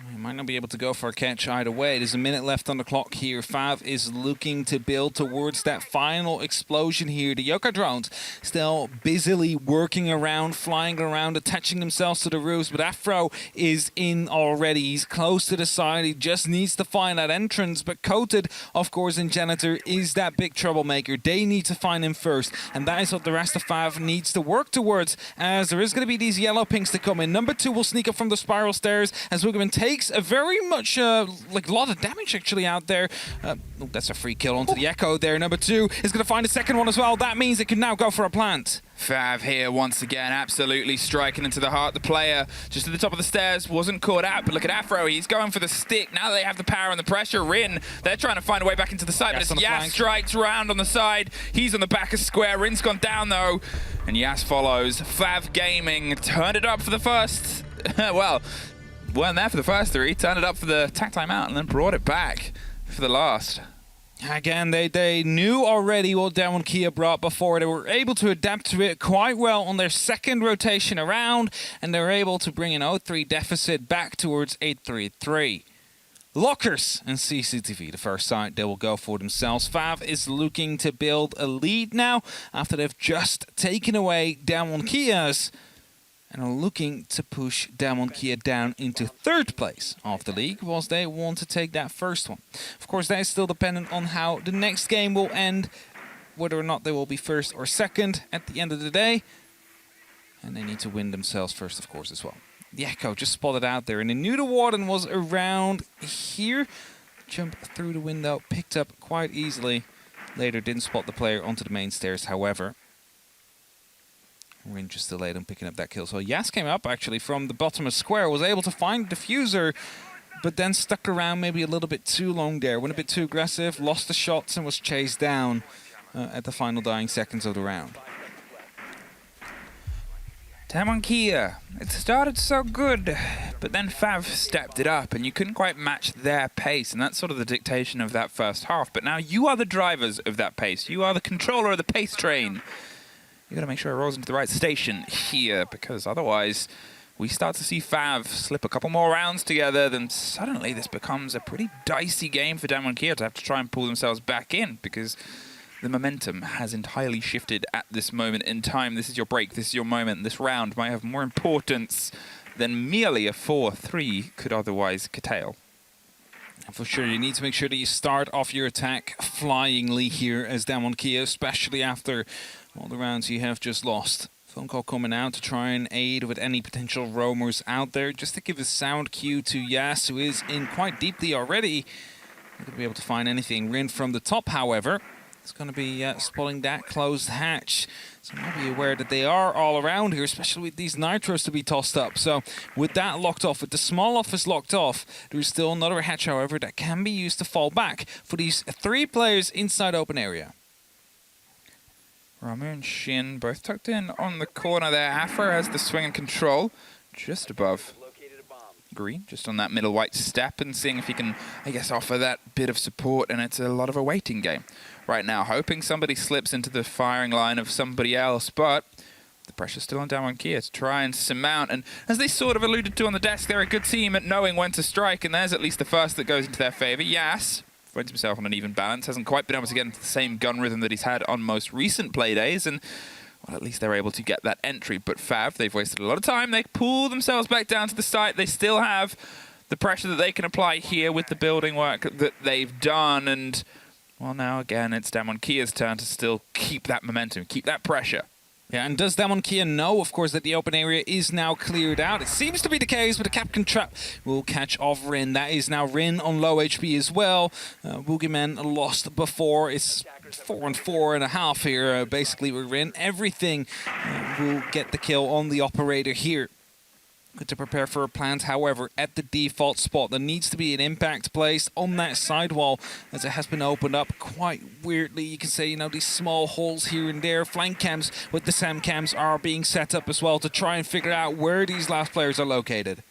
He might not be able to go for a catch either way. There's a minute left on the clock here. FAV is looking to build towards that final explosion here. The Yoka drones still busily working around, flying around, attaching themselves to the roofs, but Afro is in already. He's close to the side. He just needs to find that entrance, but Coated, of course, in Janitor is that big troublemaker. They need to find him first, and that is what the rest of FAV needs to work towards, as there is going to be these yellow pinks to come in. Number 2 will sneak up from the spiral stairs as Boogeyman takes a very much, like a lot of damage actually out there. Oh, that's a free kill onto the Echo there. Number 2 is going to find a second one as well. That means it can now go for a plant. FAV here once again, absolutely striking into the heart. The player just at the top of the stairs wasn't caught out, but look at Afro. He's going for the stick. Now they have the power and the pressure. Rin, they're trying to find a way back into the side, but it's Yas strikes round on the side. He's on the back of square. Rin's gone down though, and Yas follows. FAV Gaming turned it up for the first, well, weren't there for the first 3, turned it up for the tack time out, and then brought it back for the last. Again, they knew already what Damwon Kia brought before. They were able to adapt to it quite well on their second rotation around, and they were able to bring an 0-3 deficit back towards 8-3-3. Lockers and CCTV, the first side they will go for themselves. FAV is looking to build a lead now after they've just taken away Damwon Kia's, and are looking to push Damwon Kia down into 3rd place of the league, whilst they want to take that first one. Of course, that is still dependent on how the next game will end whether or not they will be first or second at the end of the day. And they need to win themselves first, of course, as well. The Echo just spotted out there, and they knew the Warden was around here. Jump through the window, picked up quite easily. Later didn't spot the player onto the main stairs, however. Rin just delayed on picking up that kill. So Yas came up actually from the bottom of square, was able to find the diffuser, but then stuck around maybe a little bit too long there. Went a bit too aggressive, lost the shots, and was chased down at the final dying seconds of the round. Damwon Kia, it started so good, but then FAV stepped it up and you couldn't quite match their pace, and that's sort of the dictation of that first half. But now you are the drivers of that pace. You are the controller of the pace train. You got to make sure it rolls into the right station here, because otherwise we start to see FAV slip a couple more rounds together, then suddenly this becomes a pretty dicey game for Damwon Kia to have to try and pull themselves back in, because the momentum has entirely shifted at this moment in time. This is your break, this is your moment. This round might have more importance than merely a 4-3 could otherwise curtail. And for sure, you need to make sure that you start off your attack flyingly here as Damwon Kia, especially after all the rounds you have just lost. Phone call coming out to try and aid with any potential roamers out there, just to give a sound cue to Yas, who is in quite deeply already. Not going to be able to find anything. Rin from the top, however, it's going to be spotting that closed hatch. So might be aware that they are all around here, especially with these nitros to be tossed up. So with that locked off, with the small office locked off, there is still another hatch, however, that can be used to fall back for these 3 players inside open area. Ramu and Shin both tucked in on the corner there. Afro has the swing and control just above Green, just on that middle white step, and seeing if he can, I guess, offer that bit of support. And it's a lot of a waiting game right now, hoping somebody slips into the firing line of somebody else, but the pressure's still on Damwon Kia to try and surmount. And as they sort of alluded to on the desk, they're a good team at knowing when to strike, and there's at least the first that goes into their favor. Yas finds himself on an even balance, hasn't quite been able to get into the same gun rhythm that he's had on most recent Playdays, and well, at least they're able to get that entry. But FAV, they've wasted a lot of time. They pull themselves back down to the site. They still have the pressure that they can apply here with the building work that they've done. And, well, now again, it's Damwon Kia's turn to still keep that momentum, keep that pressure. Yeah, and does Damwon Kia know, of course, that the open area is now cleared out? It seems to be the case, but the Capcan Trap will catch off Rin. That is now Rin on low HP as well. Boogeyman lost before. It's 4-4.5 here, basically, with Rin. Everything will get the kill on the operator here. Good to prepare for a plant, however, at the default spot. There needs to be an impact placed on that sidewall, as it has been opened up quite weirdly. You can say, you know, these small holes here and there. Flank cams with the SAM cams are being set up as well to try and figure out where these last players are located.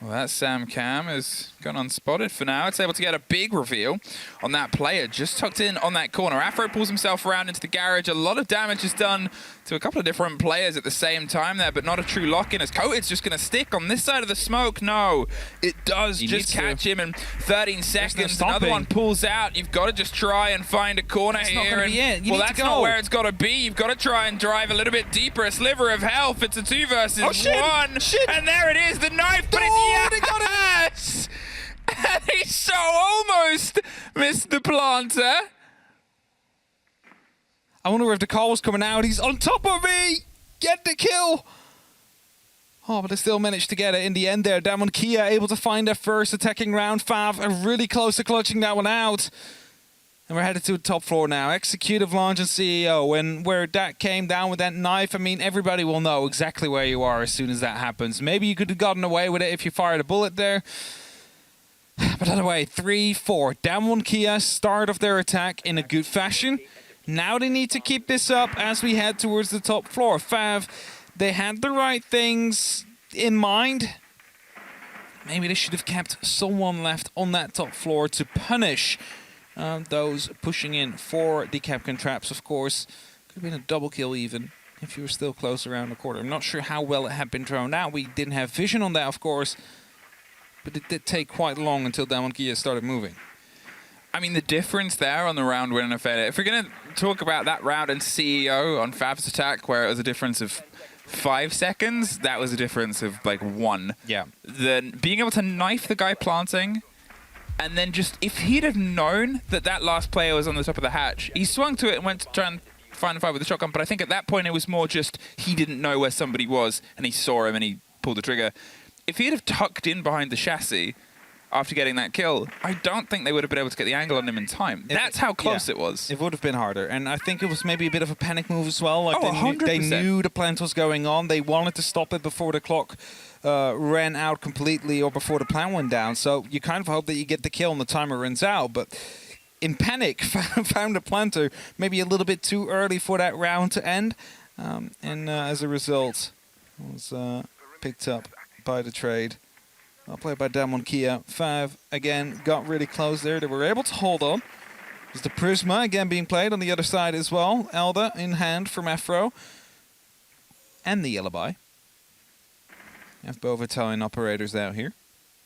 Well, that SAM cam has gone unspotted for now. It's able to get a big reveal on that player just tucked in on that corner. Afro pulls himself around into the garage. A lot of damage is done to a couple of different players at the same time there, but not a true lock-in, as Coated's just going to stick on this side of the smoke. No, it does just catch him in 13 seconds. Another one pulls out. You've got to just try and find a corner here. Not gonna be it. Well, that's not where it's got to be. You've got to try and drive a little bit deeper. A sliver of health. It's a 2 versus 1. And there it is, the knife, but it's they got it. Yes! And he so almost missed the planter. I wonder if the call was coming out. He's on top of me. Get the kill. Oh, but they still managed to get it in the end there. Damwon Kia able to find their first attacking round. FAV are really close to clutching that one out. And we're headed to the top floor now. Executive Launch and CEO. And where that came down with that knife, I mean, everybody will know exactly where you are as soon as that happens. Maybe you could have gotten away with it if you fired a bullet there. But either way, 3-4. Damwon Kia start of their attack in a good fashion. Now they need to keep this up as we head towards the top floor. FAV, they had the right things in mind. Maybe they should have kept someone left on that top floor to punish those pushing in for the Capcan Traps, of course. Could have been a double kill even if you were still close around the corner. I'm not sure how well it had been thrown out. We didn't have vision on that, of course. But it did take quite long until Damwon Kia started moving. I mean, the difference there on the round win and a failure, if we're going to talk about that round and CEO on FAV's attack, where it was a difference of 5 seconds, that was a difference of like 1. Yeah. Then being able to knife the guy planting And then just, if he'd have known that that last player was on the top of the hatch, he swung to it and went to try and find a fight with the shotgun. But I think at that point it was more just he didn't know where somebody was and he saw him and he pulled the trigger. If he'd have tucked in behind the chassis after getting that kill, I don't think they would have been able to get the angle on him in time. That's how close it was. It would have been harder. And I think it was maybe a bit of a panic move as well. Like 100%. they knew the plant was going on. They wanted to stop it before the clock ran out completely or before the plant went down. So you kind of hope that you get the kill and the timer runs out. But in panic, found the planter maybe a little bit too early for that round to end. And as a result, was picked up by the trade. Well played by DWG. FAV, again, got really close there. They were able to hold on. There's the Prisma, again, being played on the other side as well. Elda in hand from Afro. And the Yellowby. You have both Italian operators out here.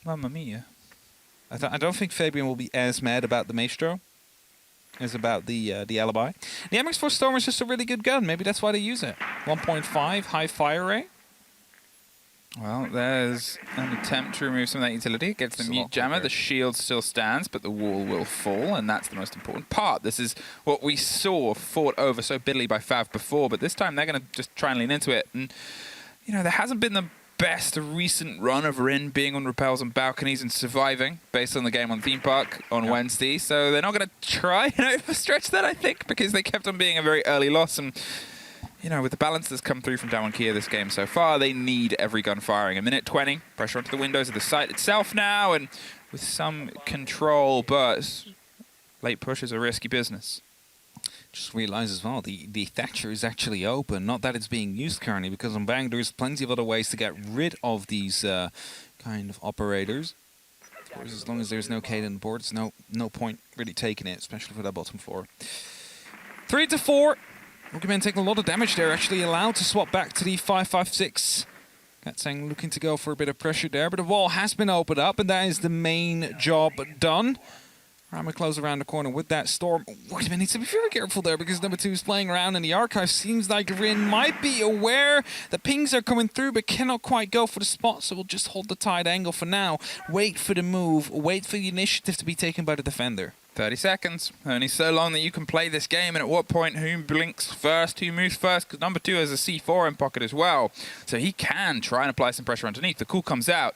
Mamma mia. I don't think Fabian will be as mad about the Maestro as about the Alibi. The MX4 Storm is just a really good gun. Maybe that's why they use it. 1.5 high fire rate. Well, there's an attempt to remove some of that utility. It gets the mute jammer. The shield still stands, but the wall will fall, and that's the most important part. This is what we saw fought over so bitterly by FAV before, but this time they're going to just try and lean into it. And, you know, there hasn't been the best recent run of Rin being on rappels and balconies and surviving based on the game on Theme Park on Wednesday, so they're not going to try and overstretch that, I think, because they kept on being a very early loss. And you know, with the balance that's come through from DWG this game so far, they need every gun firing. A minute 20, pressure onto the windows of the site itself now, and with some control, but late push is a risky business. Just realize as well, the Thatcher is actually open. Not that it's being used currently, because on Bang there's plenty of other ways to get rid of these kind of operators. Of course, as long as there's no Kate on the board, there's no point really taking it, especially for that bottom floor. 3-4. Boogeyman taking a lot of damage there, actually allowed to swap back to the 5.56. Gatsang looking to go for a bit of pressure there, but the wall has been opened up, and that is the main job done. Rama close around the corner with that storm. Boogeyman needs to be very careful there, because number 2 is playing around in the archive. Seems like Rin might be aware the pings are coming through, but cannot quite go for the spot, so we'll just hold the tight angle for now. Wait for the move, wait for the initiative to be taken by the defender. 30 seconds. Only so long that you can play this game, and at what point who blinks first, who moves first, because number 2 has a C4 in pocket as well. So he can try and apply some pressure underneath. The call comes out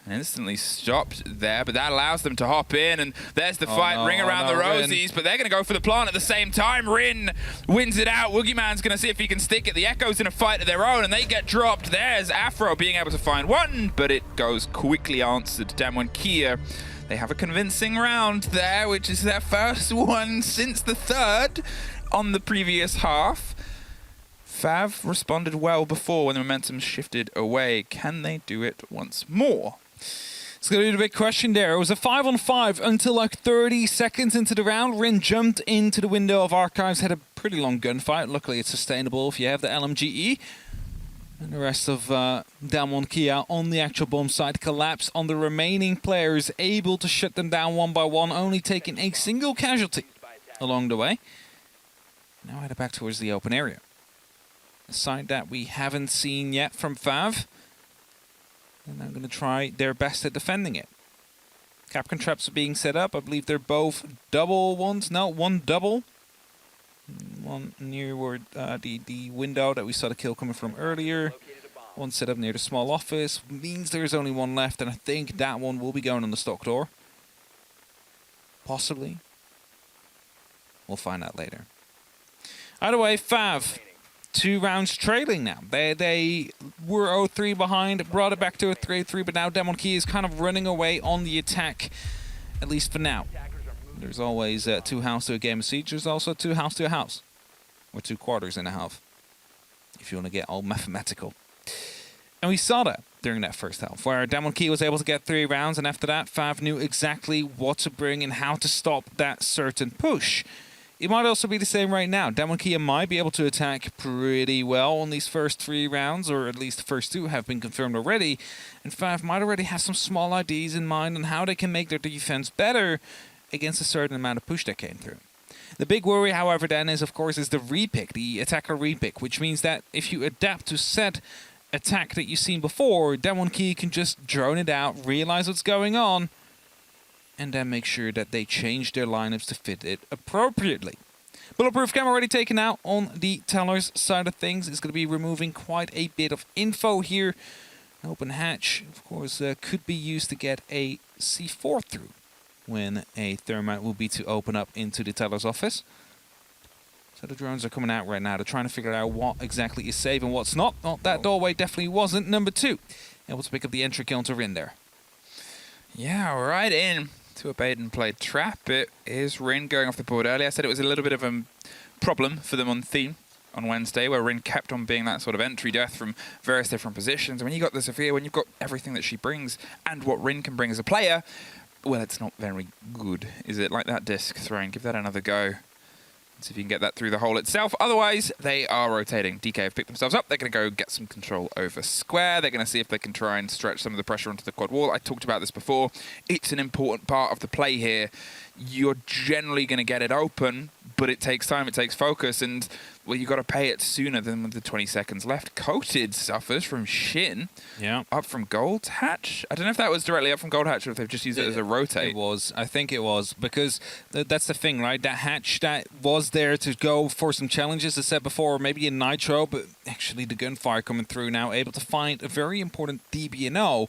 and instantly stopped there, but that allows them to hop in, and there's the fight, ring around the rosies, but they're going to go for the plant at the same time. Rin wins it out. Woogieman's going to see if he can stick it. The Echo's in a fight of their own, and they get dropped. There's Afro being able to find one, but it goes quickly answered. DWG. They have a convincing round there, which is their first one since the third on the previous half. FAV responded well before when the momentum shifted away. Can they do it once more? It's going to be the big question there. It was a 5-on-5 until like 30 seconds into the round. Rin jumped into the window of archives, had a pretty long gunfight. Luckily, it's sustainable if you have the LMGE. And the rest of DWG on the actual bomb site collapse on the remaining players, able to shut them down one by one, only taking a single casualty along the way. Now headed back towards the open area. A site that we haven't seen yet from FAV. And they're going to try their best at defending it. Capcom traps are being set up. I believe they're both double ones. No, one double. One near where the window that we saw the kill coming from earlier. One set up near the small office. Means there's only one left, and I think that one will be going on the stock door. Possibly. We'll find out later. Either way, FAV. 2 rounds trailing now. They were 0-3 behind, brought it back to a 3-3, but now DWG is kind of running away on the attack, at least for now. There's always 2 house to a game of Siege. There's also 2 house to a house. Or 2 quarters and a half, if you want to get all mathematical. And we saw that during that first half, where DWG was able to get 3 rounds, and after that, FAV knew exactly what to bring and how to stop that certain push. It might also be the same right now. DWG might be able to attack pretty well on these first 3 rounds, or at least the first 2 have been confirmed already. And FAV might already have some small ideas in mind on how they can make their defense better against a certain amount of push that came through. The big worry, however, then is, of course, is the repick, the attacker repick, which means that if you adapt to set attack that you've seen before, DWG can just drone it out, realize what's going on, and then make sure that they change their lineups to fit it appropriately. Bulletproof Cam already taken out on the Tellers side of things. It's going to be removing quite a bit of info here. An open hatch, of course, could be used to get a C4 through when a thermite will be to open up into the Teller's office. So the drones are coming out right now. They're trying to figure out what exactly is safe and what's not. Oh, that doorway definitely wasn't. Number 2, able to pick up the entry kill to Rin there. Yeah, right in to a bait and play trap. It is Rin going off the board early. I said it was a little bit of a problem for them on theme on Wednesday, where Rin kept on being that sort of entry death from various different positions. And when you got the Sophia, when you've got everything that she brings and what Rin can bring as a player, well, it's not very good, is it? Like that disc throwing. Give that another go. See if you can get that through the hole itself. Otherwise, they are rotating. DK have picked themselves up. They're going to go get some control over square. They're going to see if they can try and stretch some of the pressure onto the quad wall. I talked about this before. It's an important part of the play here. You're generally going to get it open, but it takes time. It takes focus. And, well, you've got to pay it sooner than with the 20 seconds left. Coated suffers from Shin. Yeah. Up from Gold Hatch. I don't know if that was directly up from Gold Hatch or if they've just used it as a rotate. It was. I think it was. Because that's the thing, right? That hatch that was there to go for some challenges, as I said before, maybe in Nitro, but actually the gunfire coming through now, able to find a very important DB&O.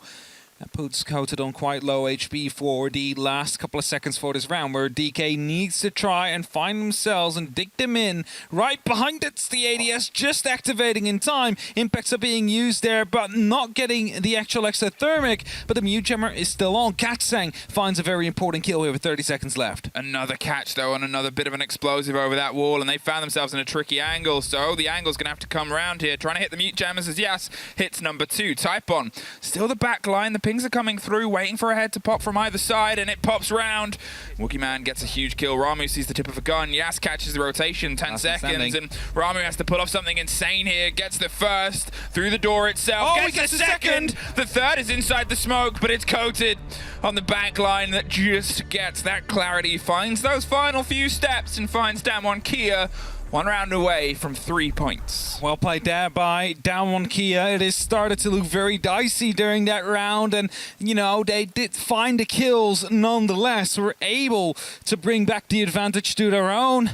That puts Coated on quite low HP for the last couple of seconds for this round, where DK needs to try and find themselves and dig them in. Right behind it's the ADS just activating in time. Impacts are being used there, but not getting the actual exothermic. But the mute jammer is still on. Katsang finds a very important kill here with 30 seconds left. Another catch, though, and another bit of an explosive over that wall, and they found themselves in a tricky angle, so the angle's going to have to come around here. Trying to hit the mute jammers as Yas hits number 2. Typon, still the back line. The pings are coming through, waiting for a head to pop from either side, and it pops round. Wookie Man gets a huge kill. Ramu sees the tip of a gun. Yas catches the rotation, 10 seconds, and Ramu has to pull off something insane here. Gets the first through the door itself. Oh, gets the second. The third is inside the smoke, but it's Coated on the back line that just gets that clarity. Finds those final few steps and finds Damwon Kia 1 round away from 3 points. Well played there by Damwon Kia. It has started to look very dicey during that round, and you know, they did find the kills nonetheless. Were able to bring back the advantage to their own.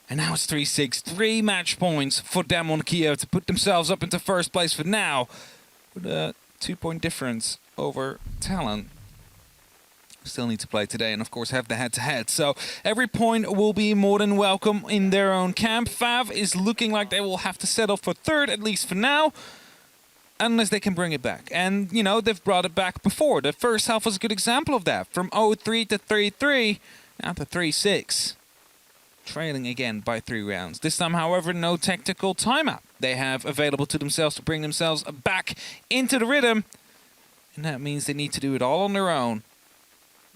And now it's 3-6, 3 match points for Damwon Kia to put themselves up into first place for now, with a 2-point difference over Talon. Still need to play today and of course have the head-to-head. So every point will be more than welcome in their own camp. FAV is looking like they will have to settle for third, at least for now, unless they can bring it back. And, you know, they've brought it back before. The first half was a good example of that. From 0-3 to 3-3, now to 3-6. Trailing again by 3 rounds. This time, however, no tactical timeout they have available to themselves to bring themselves back into the rhythm. And that means they need to do it all on their own.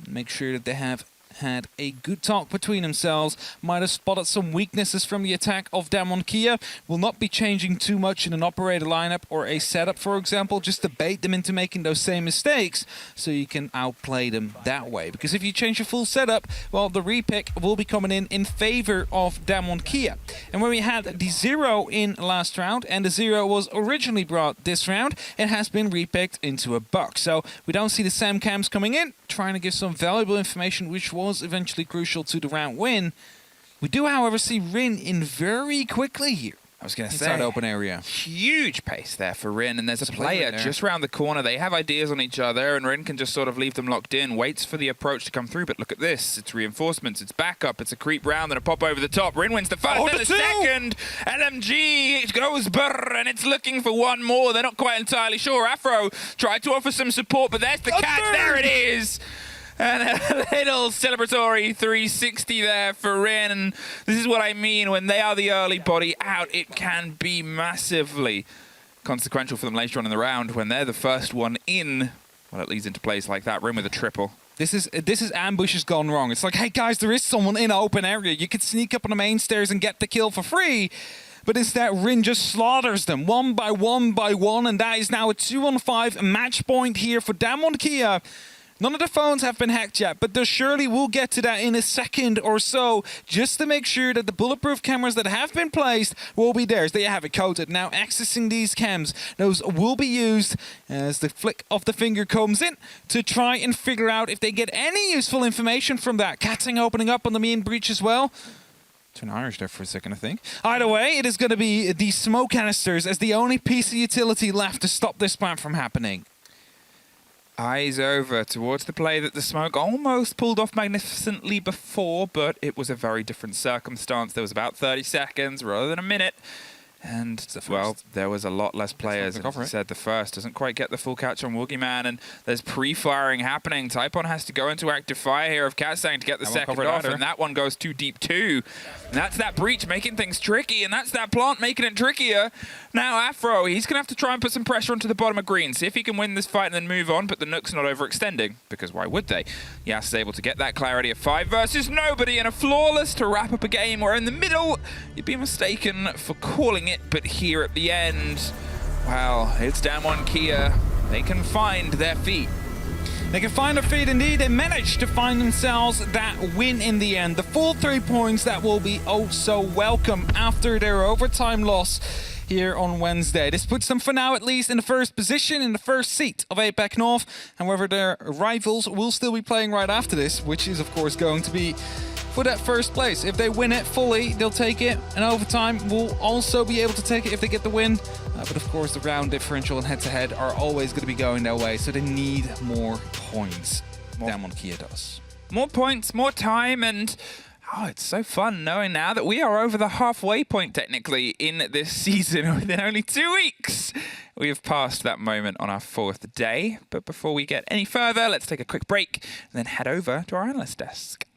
Make sure that they have had a good talk between themselves. Might have spotted some weaknesses from the attack of Damwon Kia. Will not be changing too much in an operator lineup or a setup, for example, just to bait them into making those same mistakes so you can outplay them that way. Because if you change your full setup, well, the repick will be coming in favor of Damwon Kia. And when we had the 0 in last round, and the 0 was originally brought this round, it has been repicked into a buck. So we don't see the Sam Cams coming in, trying to give some valuable information, which was eventually crucial to the round win. We do, however, see Rin in very quickly here. I was going to Inside say, open area. Huge pace there for Rin, and there's a player just round the corner. They have ideas on each other, and Rin can just sort of leave them locked in, waits for the approach to come through. But look at this. It's reinforcements, it's backup, it's a creep round, and a pop over the top. Rin wins the first and the second. LMG, it goes brrr, and it's looking for one more. They're not quite entirely sure. Afro tried to offer some support, but there's the catch. There it is. And a little celebratory 360 there for Rin. And this is what I mean. When they are the early body out, it can be massively consequential for them later on in the round. When they're the first one in, well, it leads into plays like that. Rin with a triple. This is ambushes gone wrong. It's like, hey guys, there is someone in open area. You could sneak up on the main stairs and get the kill for free. But instead, Rin just slaughters them one by one by one. And that is now a 2-on-5 match point here for Damwon Kia. None of the phones have been hacked yet, but there surely will get to that in a second or so, just to make sure that the bulletproof cameras that have been placed will be theirs. There you have it coded. Now accessing these cams, those will be used as the flick of the finger comes in to try and figure out if they get any useful information from that. Catting opening up on the main breach as well. Turn Irish there for a second, I think. Either way, it is going to be the smoke canisters as the only piece of utility left to stop this plant from happening. Eyes over towards the play that the smoke almost pulled off magnificently before, but it was a very different circumstance. There was about 30 seconds rather than a minute. And, well, there was a lot less players. As I said, the first doesn't quite get the full catch on Woogieman, and there's pre-firing happening. Typon has to go into active fire here of Katsang to get the second off, and that one goes too deep too. And that's that breach making things tricky, and that's that plant making it trickier. Now, Afro, he's going to have to try and put some pressure onto the bottom of green, see if he can win this fight and then move on, but the Nook's not overextending, because why would they? Yas is able to get that clarity of 5 versus nobody, and a flawless to wrap up a game where in the middle, you'd be mistaken for calling it. But here at the end, well, it's Damwon Kia. They can find their feet. They can find their feet indeed. They managed to find themselves that win in the end. The full 3 points that will be oh so welcome after their overtime loss here on Wednesday. This puts them for now at least in the first position, in the first seat of APAC North. However, their rivals will still be playing right after this, which is of course going to be for that first place. If they win it fully, they'll take it, and overtime will also be able to take it if they get the win. But of course, the round differential and head-to-head are always going to be going their way, so they need more points. Damwon Kia does. More points, more time, and oh, it's so fun knowing now that we are over the halfway point technically in this season within only 2 weeks. We have passed that moment on our 4th day, but before we get any further, let's take a quick break and then head over to our analyst desk.